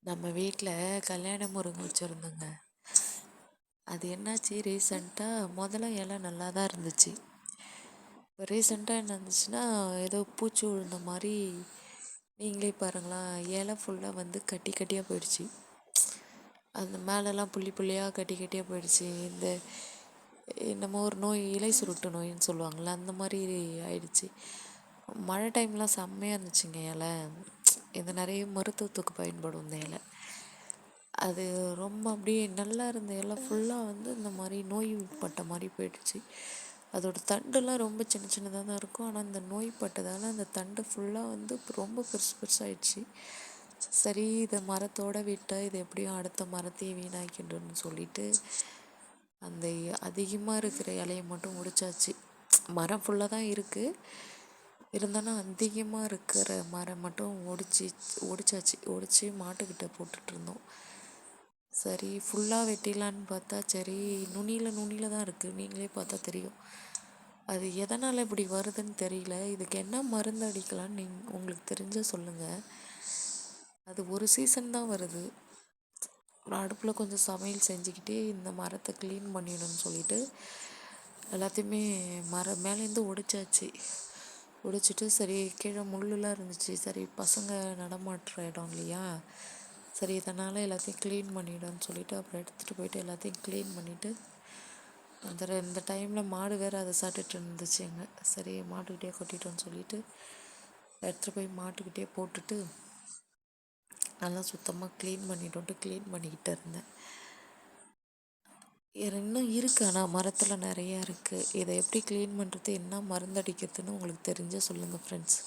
நம்ம வீட்டில் கல்யாண முருங்கை வச்சுருந்தோங்க. அது என்னாச்சு ரீசண்டாக முதல்ல இலை நல்லா தான் இருந்துச்சு. இப்போ ரீசெண்டாக என்ன இருந்துச்சுன்னா ஏதோ பூச்சி விழுந்த மாதிரி நீங்களே பாருங்களேன், இலை ஃபுல்லாக வந்து கட்டி கட்டியாக போயிடுச்சு. அந்த மேலெல்லாம் புள்ளி புள்ளியாக கட்டி கட்டியாக போயிடுச்சு. என்னமோ ஒரு நோய், இலை சுருட்டு நோயின்னு சொல்லுவாங்கள்ல, அந்த மாதிரி ஆயிடுச்சு. மழை டைம்லாம் செம்மையாக இருந்துச்சுங்க இலை. இது நிறைய மருத்துவத்துக்கு பயன்படும் இந்த இலை. அது ரொம்ப அப்படியே நல்லா இருந்த இலை ஃபுல்லாக வந்து இந்த மாதிரி நோய் பட்ட மாதிரி போயிடுச்சு. அதோட தண்டுலாம் ரொம்ப சின்ன சின்னதாக தான் இருக்கும். ஆனால் அந்த நோய் பட்டதால் அந்த தண்டு ஃபுல்லாக வந்து ரொம்ப பெருசு பெருசாகிடுச்சு. சரி, இதை மரத்தோடு விட்டால் இது எப்படியும் அடுத்த மரத்தையும் வீணாக்கிடுன்னு சொல்லிட்டு அந்த அதிகமாக இருக்கிற இலையை மட்டும் ஒடிச்சாச்சு. மரம் ஃபுல்லாக தான் இருக்குது, இருந்தாலும் அதிகமாக இருக்கிற மரம் மட்டும் ஒடிச்சாச்சு. மாட்டுக்கிட்ட போட்டுட்ருந்தோம். சரி, ஃபுல்லாக வெட்டிடலான்னு பார்த்தா சரி, நுனியில் தான் இருக்குது. நீங்களே பார்த்தா தெரியும். அது எதனால் இப்படி வருதுன்னு தெரியல. இதுக்கு என்ன மருந்து அடிக்கலான்னு உங்களுக்கு தெரிஞ்சால் சொல்லுங்கள். அது ஒரு சீசன் தான் வருது. அடுப்பில் கொஞ்சம் சமையல் செஞ்சுக்கிட்டே இந்த மரத்தை க்ளீன் பண்ணிடணும்னு சொல்லிட்டு எல்லாத்தையுமே மேலேருந்து ஒடிச்சிட்டு சரி, கீழே முள்ளுலாம் இருந்துச்சு. சரி, பசங்க நடமாட்டுற இடம் இல்லையா, சரி இதனால் எல்லாத்தையும் க்ளீன் பண்ணிவிடுன்னு சொல்லிவிட்டு அப்புறம் எடுத்துகிட்டு போயிட்டு எல்லாத்தையும் க்ளீன் பண்ணிவிட்டு இந்த டைமில் மாடு வேறு அதை சாப்பிட்டுட்டு இருந்துச்சுங்க. சரி, மாட்டுக்கிட்டே கொட்டிட்டோன்னு சொல்லிவிட்டு எடுத்துகிட்டு போய் மாட்டுக்கிட்டே போட்டுட்டு நல்லா சுத்தமாக க்ளீன் பண்ணிக்கிட்டு இருந்தேன். இன்னும் இருக்குது, ஆனால் மரத்தில் நிறையா இருக்குது. இதை எப்படி க்ளீன் பண்ணுறது, என்ன மருந்து அடிக்கிறதுன்னு உங்களுக்கு தெரிஞ்சால் சொல்லுங்கள் ஃப்ரெண்ட்ஸ்.